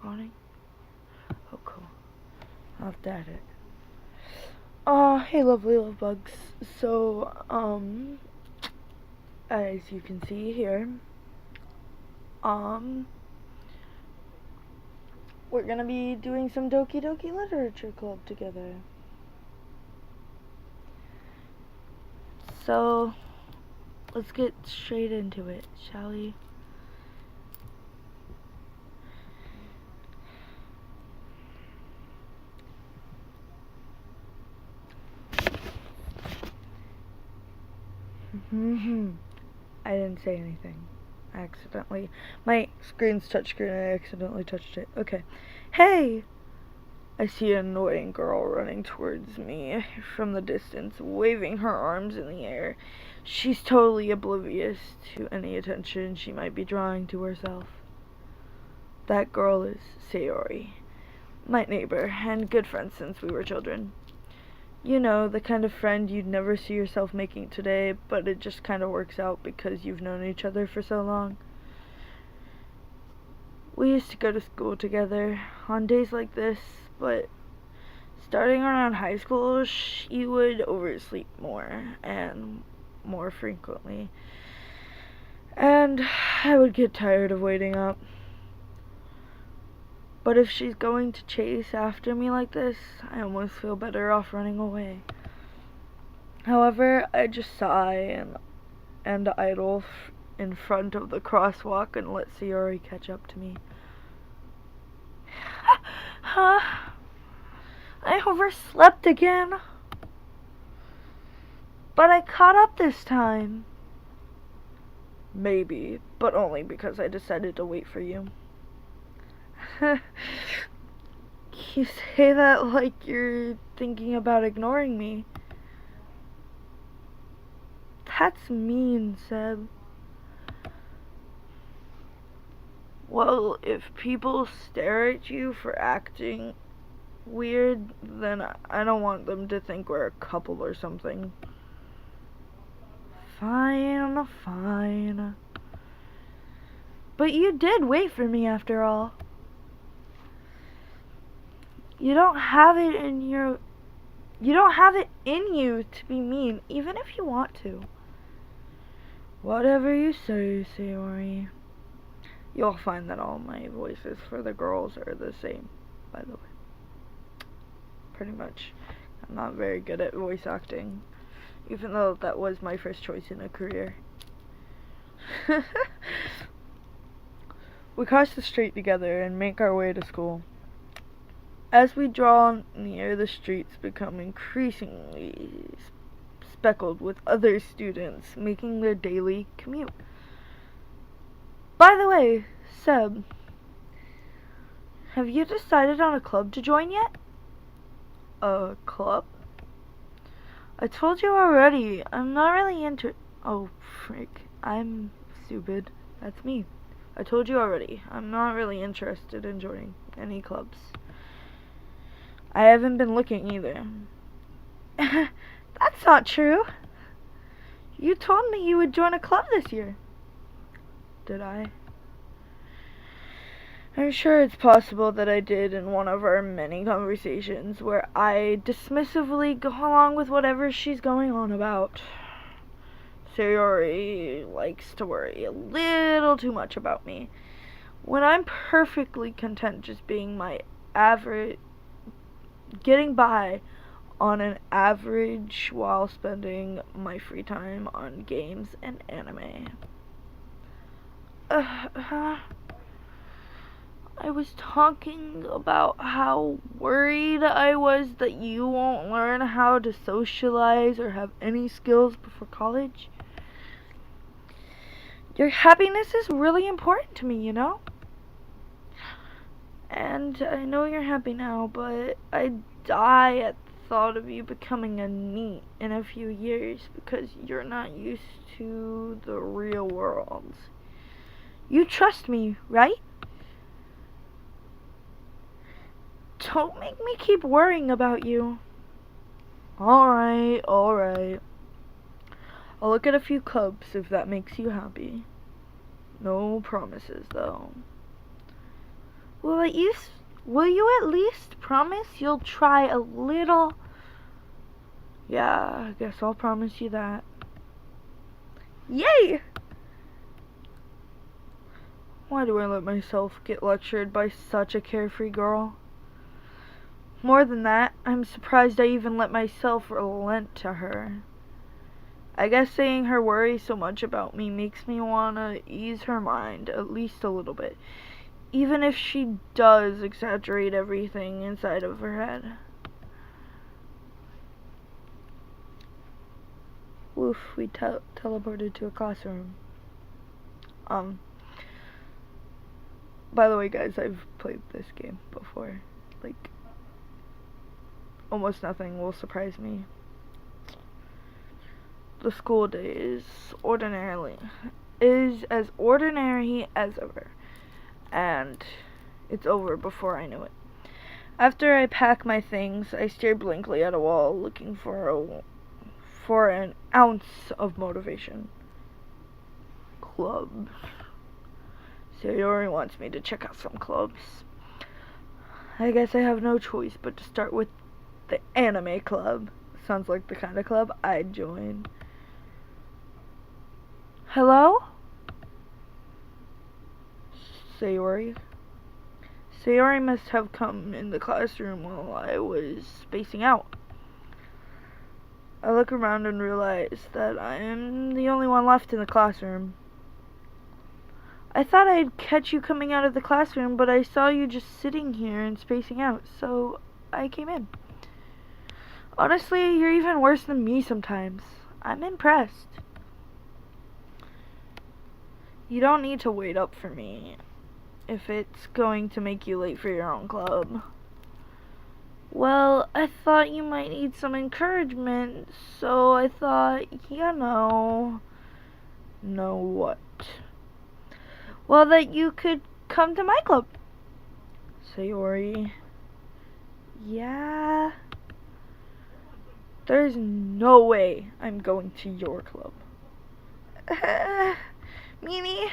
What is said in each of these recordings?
spawning? Oh, cool. I'll have to add it. Hey lovely love bugs. So, as you can see here, we're gonna be doing some Doki Doki Literature Club together. So, let's get straight into it, shall we? I didn't say anything. My screen's touchscreen, I accidentally touched it. Okay. Hey! I see an annoying girl running towards me from the distance, waving her arms in the air. She's totally oblivious to any attention she might be drawing to herself. That girl is Sayori, my neighbor, and good friend since we were children. You know, the kind of friend you'd never see yourself making today, but it just kind of works out because you've known each other for so long. We used to go to school together on days like this, but starting around high school, she would oversleep more and more frequently. And I would get tired of waiting up. But if she's going to chase after me like this, I almost feel better off running away. However, I just sigh and idle in front of the crosswalk and let Sayori catch up to me. Huh? I overslept again. But I caught up this time. Maybe, but only because I decided to wait for you. You say that like you're thinking about ignoring me. That's mean, Seb. Well, if people stare at you for acting weird, then I don't want them to think we're a couple or something. Fine, fine. But you did wait for me after all. You don't have it in you to be mean, even if you want to. Whatever you say, Sayori. You'll find that all my voices for the girls are the same, by the way. Pretty much. I'm not very good at voice acting, even though that was my first choice in a career. We cross the street together and make our way to school. As we draw near, the streets become increasingly speckled with other students making their daily commute. By the way, Seb, have you decided on a club to join yet? A club? I told you already, I'm not really Oh, frick. I'm stupid. That's me. I told you already, I'm not really interested in joining any clubs. I haven't been looking either. That's not true. You told me you would join a club this year. Did I? I'm sure it's possible that I did in one of our many conversations where I dismissively go along with whatever she's going on about. Sayori likes to worry a little too much about me, when I'm perfectly content just being my average, getting by on an average while spending my free time on games and anime. I was talking about how worried I was that you won't learn how to socialize or have any skills before college. Your happiness is really important to me, you know? And I know you're happy now, but I die at the thought of you becoming a NEET in a few years because you're not used to the real world. You trust me, right? Don't make me keep worrying about you. Alright. I'll look at a few clubs if that makes you happy. No promises, though. Will you at least promise you'll try a little? Yeah, I guess I'll promise you that. Yay! Why do I let myself get lectured by such a carefree girl? More than that, I'm surprised I even let myself relent to her. I guess saying her worries so much about me makes me want to ease her mind, at least a little bit. Even if she does exaggerate everything inside of her head. Woof, we teleported to a classroom. By the way, guys, I've played this game before. Like, almost nothing will surprise me. The school day is as ordinary as ever. And it's over before I knew it. After I pack my things, I stare blankly at a wall, looking for an ounce of motivation. Clubs. Sayori wants me to check out some clubs. I guess I have no choice but to start with the anime club. Sounds like the kind of club I'd join. Hello? Sayori. Sayori must have come in the classroom while I was spacing out. I look around and realize that I am the only one left in the classroom. I thought I'd catch you coming out of the classroom, but I saw you just sitting here and spacing out, so I came in. Honestly, you're even worse than me sometimes. I'm impressed. You don't need to wait up for me if it's going to make you late for your own club. Well, I thought you might need some encouragement, so I thought, know what? Well, that you could come to my club. Sayori. Yeah? There's no way I'm going to your club. Mimi?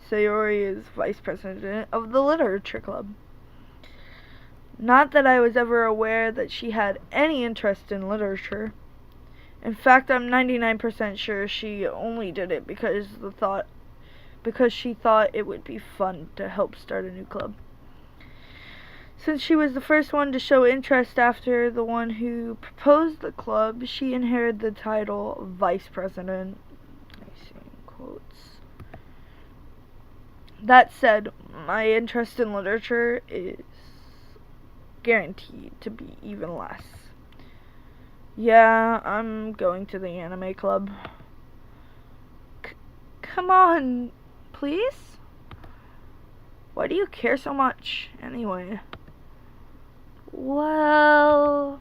Sayori is vice president of the literature club. Not that I was ever aware that she had any interest in literature. In fact, I'm 99% sure she only did it because she thought it would be fun to help start a new club. Since she was the first one to show interest after the one who proposed the club, she inherited the title vice president. I see in quotes. That said, my interest in literature is guaranteed to be even less. Yeah, I'm going to the anime club. Come on, please? Why do you care so much, anyway? Well,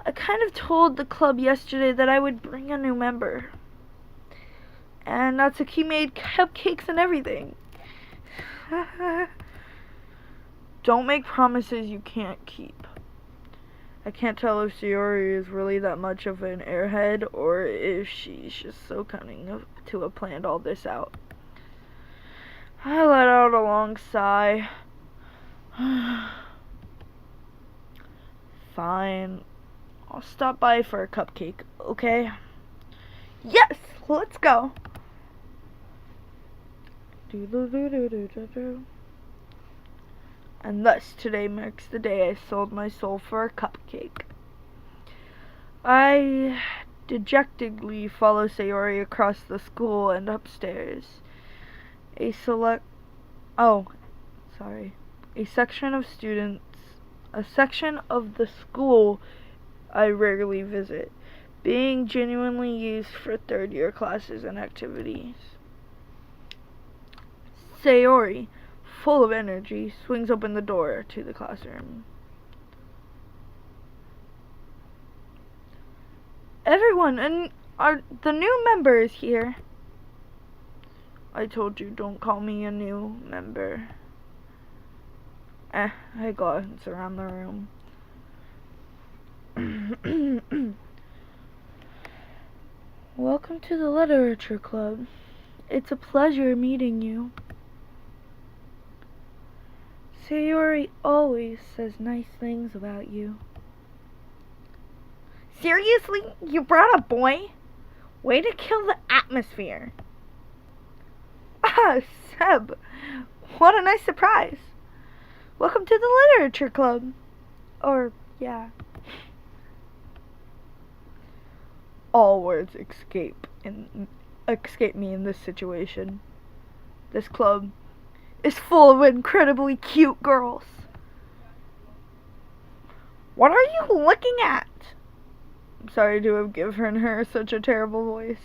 I kind of told the club yesterday that I would bring a new member. And Natsuki made cupcakes and everything. Don't make promises you can't keep. I can't tell if Sayori is really that much of an airhead or if she's just so cunning to have planned all this out. I let out a long sigh. Fine. I'll stop by for a cupcake, okay? Yes! Let's go! And thus, today marks the day I sold my soul for a cupcake. I dejectedly follow Sayori across the school and upstairs. A section of the school I rarely visit, being genuinely used for third-year classes and activities. Sayori, full of energy, swings open the door to the classroom. Everyone, the new member is here. I told you, don't call me a new member. I glance around the room. Welcome to the literature club. It's a pleasure meeting you. Sayori always says nice things about you. Seriously? You brought a boy? Way to kill the atmosphere. Ah, Seb. What a nice surprise. Welcome to the literature club. Or, yeah. All words escape me in this situation. This club is full of incredibly cute girls. What are you looking at? I'm sorry to have given her such a terrible voice.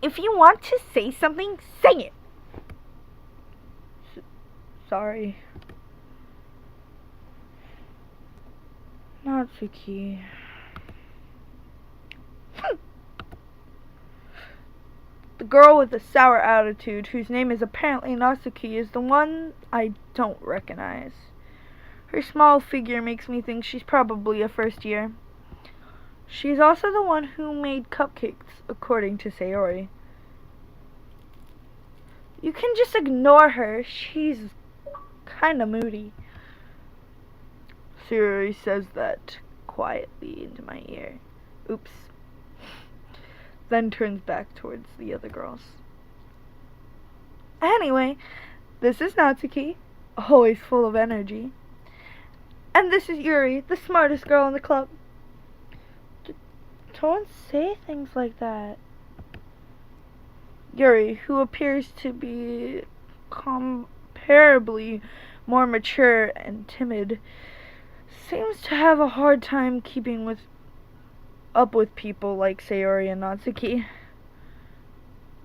If you want to say something, say it. Sorry. Natsuki. The girl with the sour attitude, whose name is apparently Natsuki, is the one I don't recognize. Her small figure makes me think she's probably a first year. She's also the one who made cupcakes, according to Sayori. You can just ignore her. She's kinda moody. Sayori says that quietly into my ear. Oops. Then turns back towards the other girls. Anyway, this is Natsuki, always full of energy. And this is Yuri, the smartest girl in the club. Don't say things like that. Yuri, who appears to be comparably more mature and timid, seems to have a hard time keeping up with people like Sayori and Natsuki.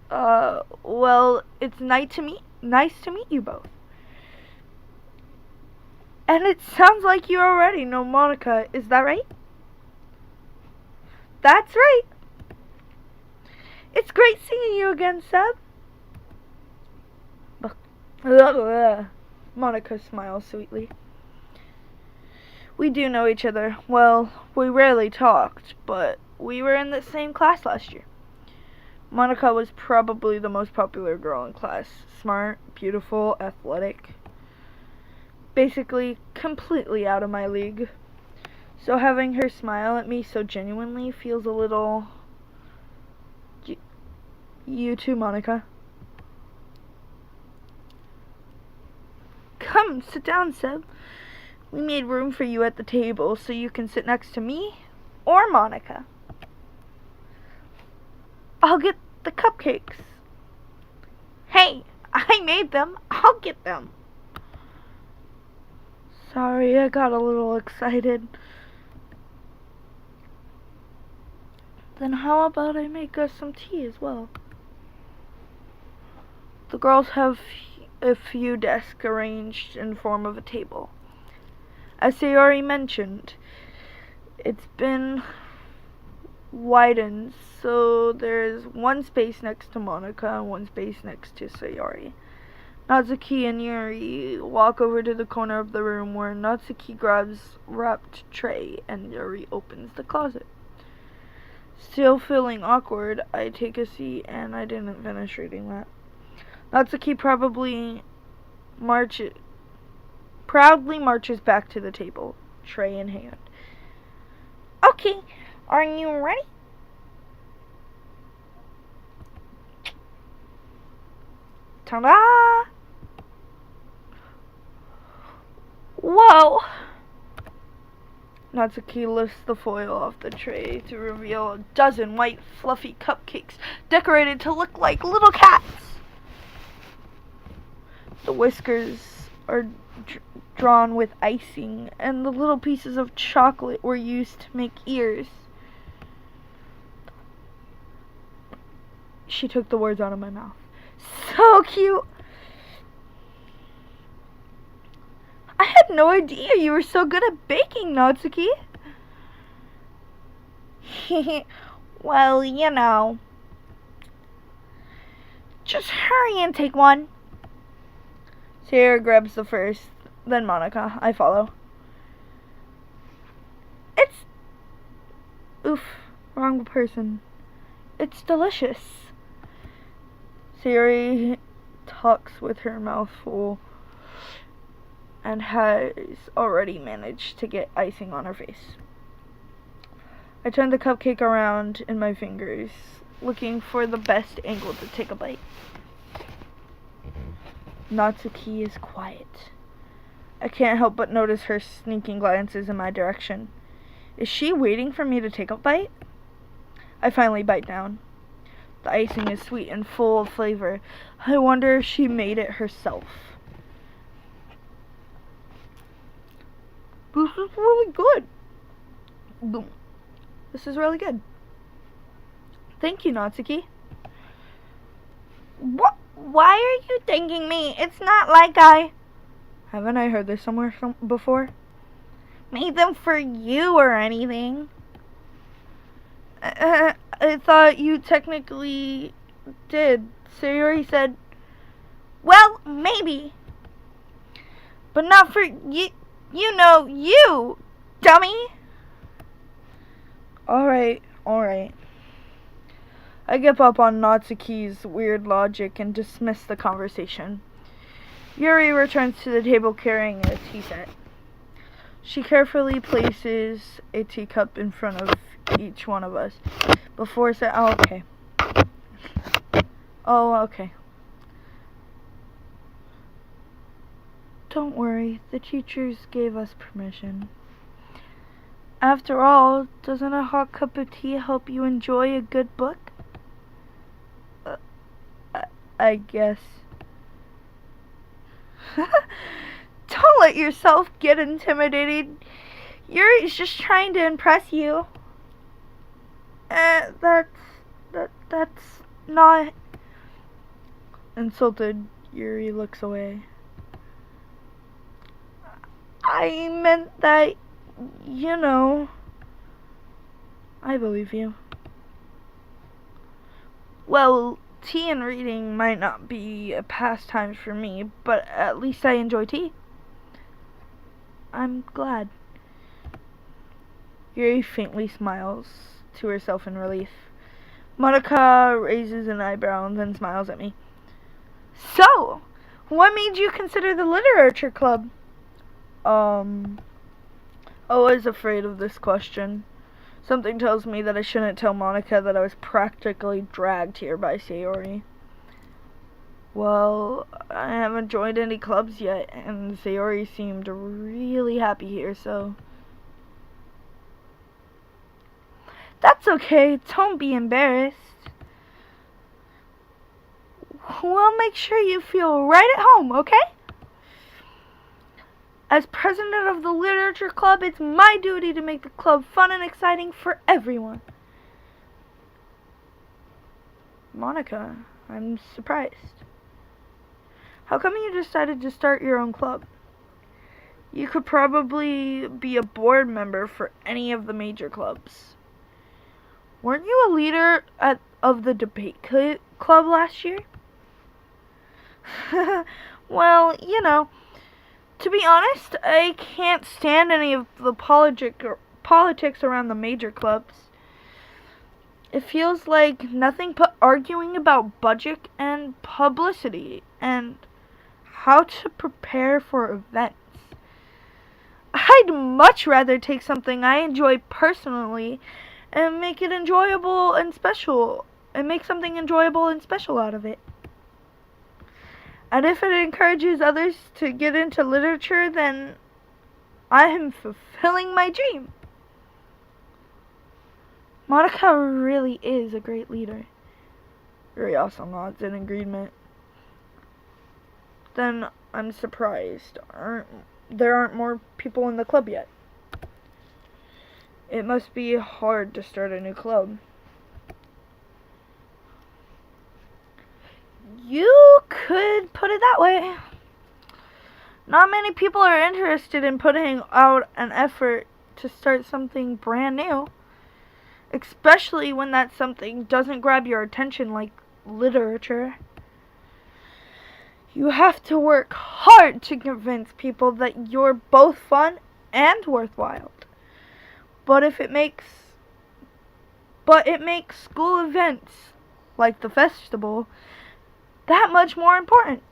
Well, it's nice to meet you both. And it sounds like you already know Monica, is that right? That's right. It's great seeing you again, Seb. Monica smiles sweetly. We do know each other. Well, we rarely talked, but we were in the same class last year. Monica was probably the most popular girl in class. Smart, beautiful, athletic. Basically, completely out of my league. So having her smile at me so genuinely feels a little... You too, Monica. Come, sit down, Seb. We made room for you at the table so you can sit next to me or Monica. I'll get the cupcakes. Hey, I made them. I'll get them. Sorry, I got a little excited. Then how about I make us some tea as well? The girls have a few desks arranged in form of a table. As Sayori mentioned, it's been widened, so there's one space next to Monica and one space next to Sayori. Natsuki and Yuri walk over to the corner of the room where Natsuki grabs wrapped tray and Yuri opens the closet. Still feeling awkward, I take a seat and I didn't finish reading that. Natsuki proudly marches back to the table, tray in hand. Okay, are you ready? Ta-da! Whoa! Natsuki lifts the foil off the tray to reveal a dozen white, fluffy cupcakes decorated to look like little cats. The whiskers are drawn with icing, and the little pieces of chocolate were used to make ears. She took the words out of my mouth. So cute! I had no idea you were so good at baking, Natsuki. Well, you know. Just hurry and take one. Sarah grabs the first, then Monica. I follow. Oof, wrong person. It's delicious. Sayori talks with her mouth full and has already managed to get icing on her face. I turn the cupcake around in my fingers, looking for the best angle to take a bite. Natsuki is quiet. I can't help but notice her sneaking glances in my direction. Is she waiting for me to take a bite? I finally bite down. The icing is sweet and full of flavor. I wonder if she made it herself. This is really good. This is really good. Thank you, Natsuki. What? Why are you thanking me? It's not like I... Haven't I heard this somewhere before? Made them for you or anything. I thought you technically did. Sayori said, well, maybe. But not for you. You know, you, dummy. Alright. I give up on Natsuki's weird logic and dismiss the conversation. Yuri returns to the table carrying a tea set. She carefully places a teacup in front of each one of us before saying, Oh, okay. Don't worry, the teachers gave us permission. After all, doesn't a hot cup of tea help you enjoy a good book? I guess. Don't let yourself get intimidated. Yuri's just trying to impress you. That's not... Insulted, Yuri looks away. I meant that, you know... I believe you. Well, tea and reading might not be a pastime for me, but at least I enjoy tea. I'm glad. Yuri faintly smiles to herself in relief. Monica raises an eyebrow and then smiles at me. So, what made you consider the literature club? Always afraid of this question. Something tells me that I shouldn't tell Monica that I was practically dragged here by Sayori. Well, I haven't joined any clubs yet, and Sayori seemed really happy here, so... That's okay, don't be embarrassed. We'll make sure you feel right at home, okay? As president of the literature club, it's my duty to make the club fun and exciting for everyone. Monica, I'm surprised. How come you decided to start your own club? You could probably be a board member for any of the major clubs. Weren't you a leader of the debate club last year? Well, you know, to be honest, I can't stand any of the politics around the major clubs. It feels like nothing but arguing about budget and publicity and how to prepare for events. I'd much rather take something I enjoy personally and make it enjoyable and special, and make something enjoyable and special out of it. And if it encourages others to get into literature, then I am fulfilling my dream. Monica really is a great leader. Yuri also nods in agreement. Then I'm surprised. There aren't more people in the club yet. It must be hard to start a new club. You could put it that way. Not many people are interested in putting out an effort to start something brand new. Especially when that something doesn't grab your attention like literature. You have to work hard to convince people that you're both fun and worthwhile. But it makes school events, like the festival, that much more important.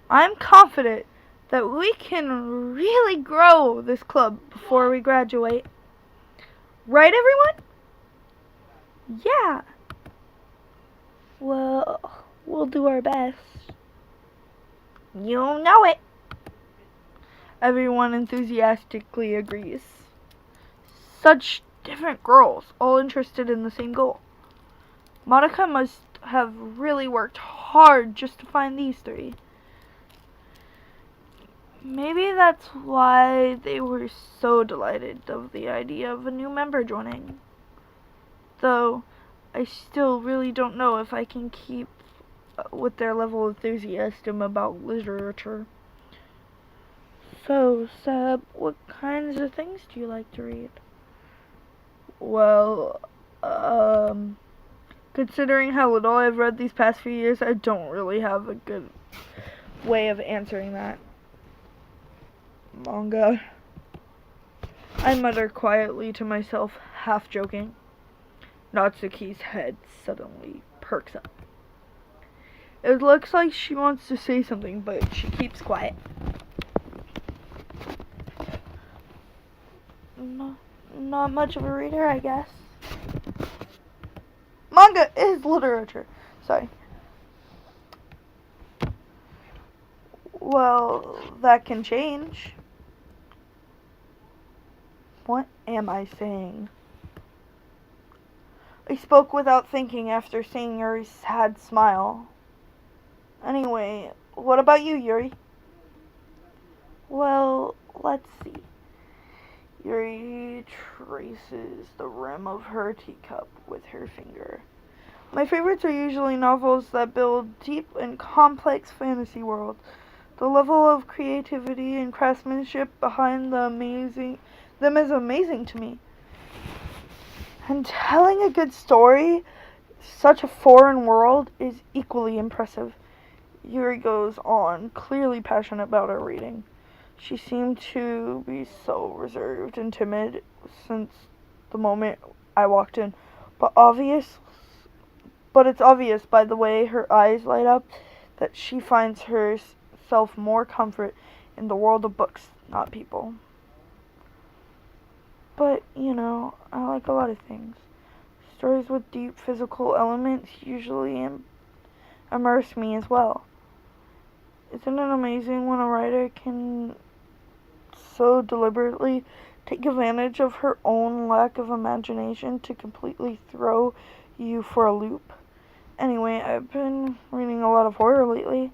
I'm confident that we can really grow this club before we graduate. Right, everyone? Yeah. Well, we'll do our best. You know it. Everyone enthusiastically agrees. Such different girls, all interested in the same goal. Monica must have really worked hard just to find these three. Maybe that's why they were so delighted of the idea of a new member joining. Though, I still really don't know if I can keep with their level of enthusiasm about literature. So, Seb, what kinds of things do you like to read? Well, considering how little I've read these past few years, I don't really have a good way of answering that. Manga. I mutter quietly to myself, half joking. Natsuki's head suddenly perks up. It looks like she wants to say something, but she keeps quiet. Not much of a reader, I guess. Manga is literature. Sorry. Well, that can change. What am I saying? I spoke without thinking after seeing Yuri's sad smile. Anyway, what about you, Yuri? Well, let's see. Yuri traces the rim of her teacup with her finger. My favorites are usually novels that build deep and complex fantasy worlds. The level of creativity and craftsmanship behind them is amazing to me. And telling a good story, such a foreign world, is equally impressive. Yuri goes on, clearly passionate about her reading. She seemed to be so reserved and timid since the moment I walked in, but it's obvious by the way her eyes light up that she finds herself more comfort in the world of books, not people. But, I like a lot of things. Stories with deep physical elements usually immerse me as well. Isn't it amazing when a writer can so deliberately take advantage of her own lack of imagination to completely throw you for a loop? Anyway, I've been reading a lot of horror lately.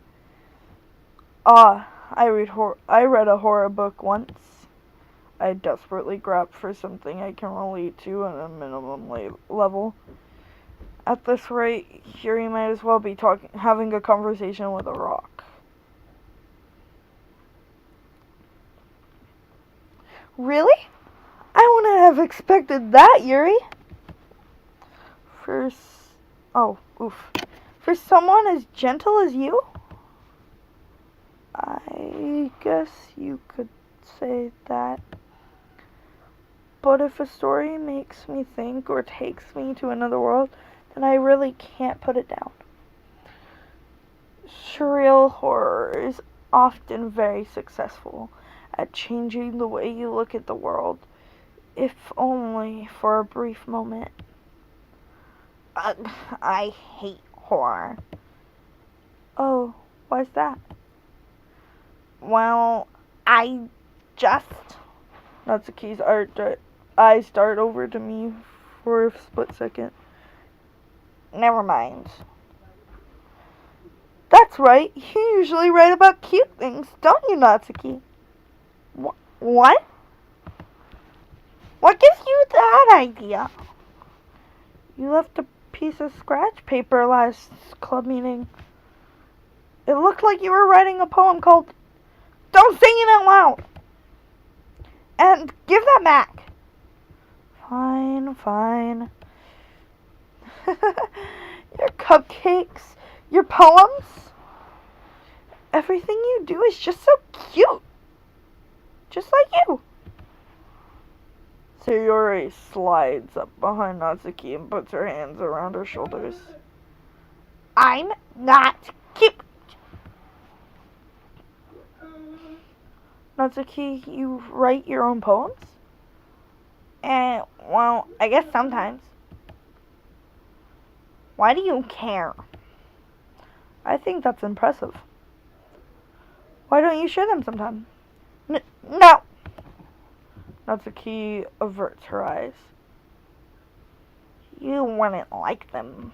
I read a horror book once. I desperately grabbed for something I can relate to on a minimum level. At this rate, Yuri might as well be having a conversation with a rock. Really? I wouldn't have expected that, Yuri. For someone as gentle as you? I guess you could say that. But if a story makes me think or takes me to another world, then I really can't put it down. Surreal horror is often very successful at changing the way you look at the world, if only for a brief moment. I hate horror. Oh, why's that? Well, I just... Natsuki's eyes dart over to me for a split second. Never mind. That's right, you usually write about cute things, don't you, Natsuki? What? What gives you that idea? You left a piece of scratch paper last club meeting. It looked like you were writing a poem called Don't Sing It Out Loud! And give that back. Fine. Your cupcakes, your poems, everything you do is just so cute. Just like you. Sayori slides up behind Natsuki and puts her hands around her shoulders. I'm not cute. Natsuki, you write your own poems? Well, I guess sometimes. Why do you care? I think that's impressive. Why don't you share them sometime? No! Natsuki averts her eyes. You wouldn't like them.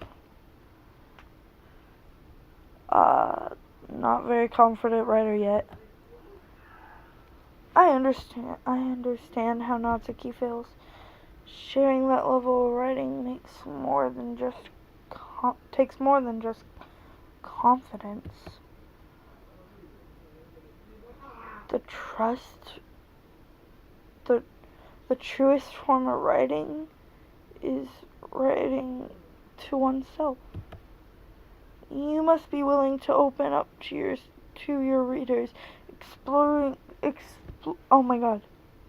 Not very confident writer yet. I understand how Natsuki feels. Sharing that level of writing takes more than just confidence. The trust, the truest form of writing is writing to oneself. You must be willing to open up to your readers, oh my god,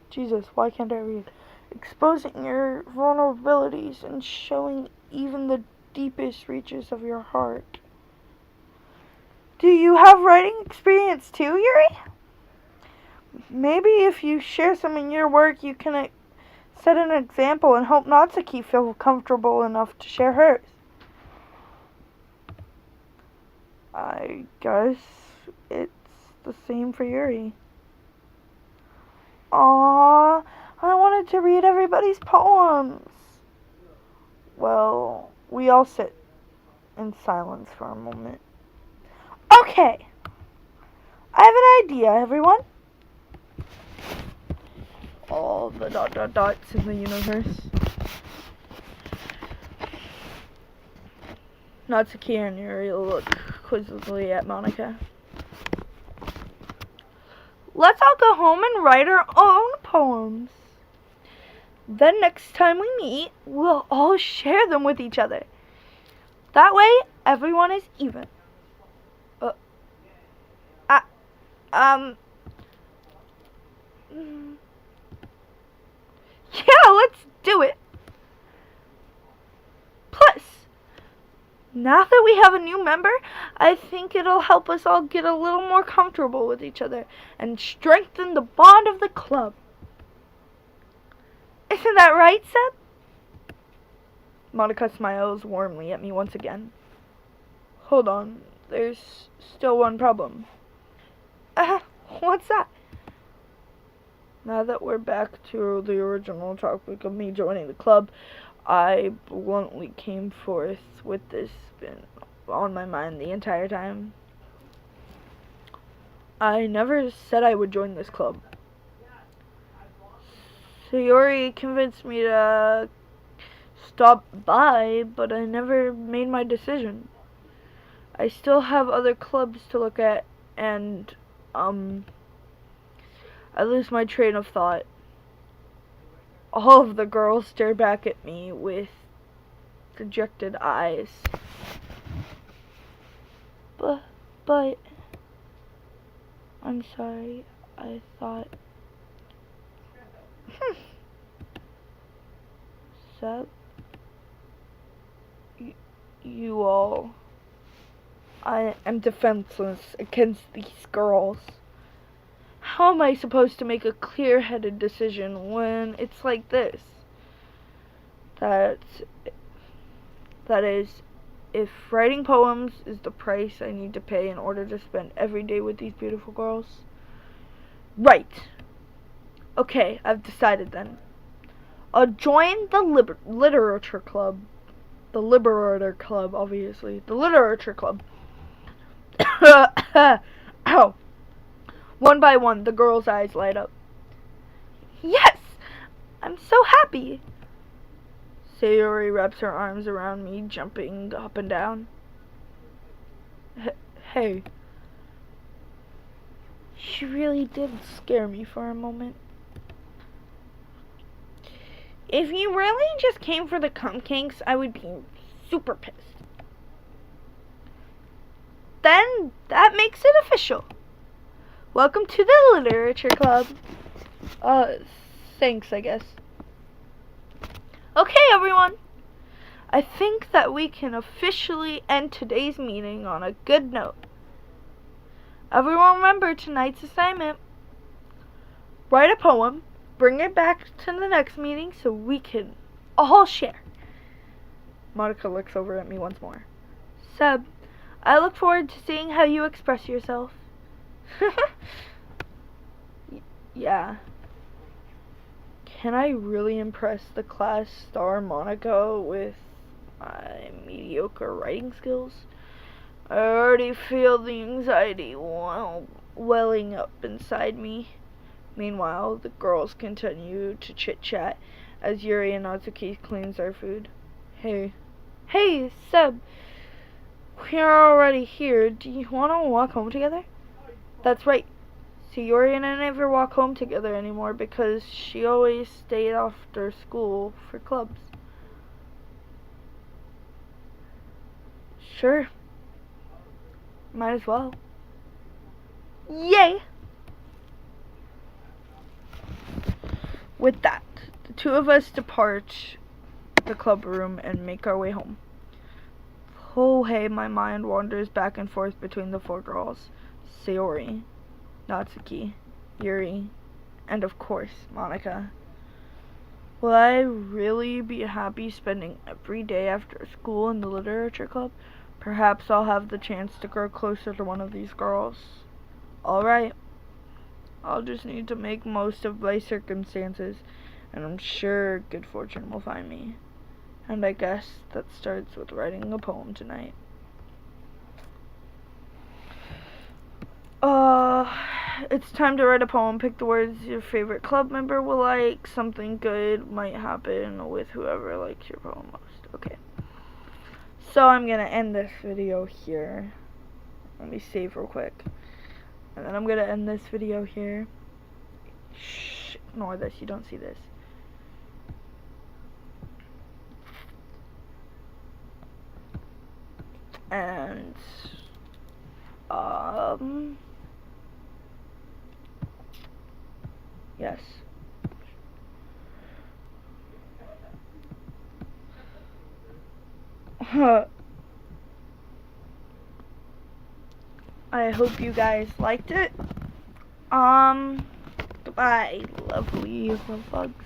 Jesus, why can't I read? Exposing your vulnerabilities and showing even the deepest reaches of your heart. Do you have writing experience too, Yuri? Maybe if you share some in your work, you can set an example and help Natsuki feel comfortable enough to share hers. I guess it's the same for Yuri. Aww, I wanted to read everybody's poems. Well, we all sit in silence for a moment. Okay, I have an idea, everyone. All the dots in the universe. Natsuki and Yuri look quizzically at Monica. Let's all go home and write our own poems. Then next time we meet, we'll all share them with each other. That way, everyone is even. Yeah, let's do it. Plus, now that we have a new member, I think it'll help us all get a little more comfortable with each other and strengthen the bond of the club. Isn't that right, Seb? Monica smiles warmly at me once again. Hold on, there's still one problem. What's that? Now that we're back to the original topic of me joining the club, I bluntly came forth with this been on my mind the entire time. I never said I would join this club. Sayori convinced me to stop by, but I never made my decision. I still have other clubs to look at, and, I lose my train of thought. All of the girls stare back at me with dejected eyes. But, I'm sorry, I thought... Seb? You all... I am defenseless against these girls. How am I supposed to make a clear-headed decision when it's like this? That is, if writing poems is the price I need to pay in order to spend every day with these beautiful girls. Right. Okay, I've decided then. I'll join the literature club. The Liberator Club, obviously. The Literature Club. Ow. One by one, the girl's eyes light up. Yes! I'm so happy! Sayori wraps her arms around me, jumping up and down. Hey. She really did scare me for a moment. If you really just came for the cupcakes, I would be super pissed. Then, that makes it official. Welcome to the Literature Club. Thanks, I guess. Okay, everyone. I think that we can officially end today's meeting on a good note. Everyone remember tonight's assignment. Write a poem, bring it back to the next meeting so we can all share. Monica looks over at me once more. Seb, I look forward to seeing how you express yourself. Yeah. Can I really impress the class star Monica with my mediocre writing skills? I already feel the anxiety welling up inside me. Meanwhile, the girls continue to chit-chat as Yuri and Natsuki cleans their food. Hey, Seb. We're already here. Do you want to walk home together? That's right. See, Yuri and I never walk home together anymore because she always stayed after school for clubs. Sure. Might as well. Yay! With that, the two of us depart the club room and make our way home. Oh, hey, my mind wanders back and forth between the four girls. Sayori, Natsuki, Yuri, and of course, Monica. Will I really be happy spending every day after school in the literature club? Perhaps I'll have the chance to grow closer to one of these girls. Alright. I'll just need to make most of my circumstances, and I'm sure good fortune will find me. And I guess that starts with writing a poem tonight. It's time to write a poem. Pick the words your favorite club member will like. Something good might happen with whoever likes your poem most. Okay. So I'm gonna end this video here. Let me save real quick. And then I'm gonna end this video here. Shh, ignore this, you don't see this. And yes. I hope you guys liked it. Goodbye, lovely love bugs.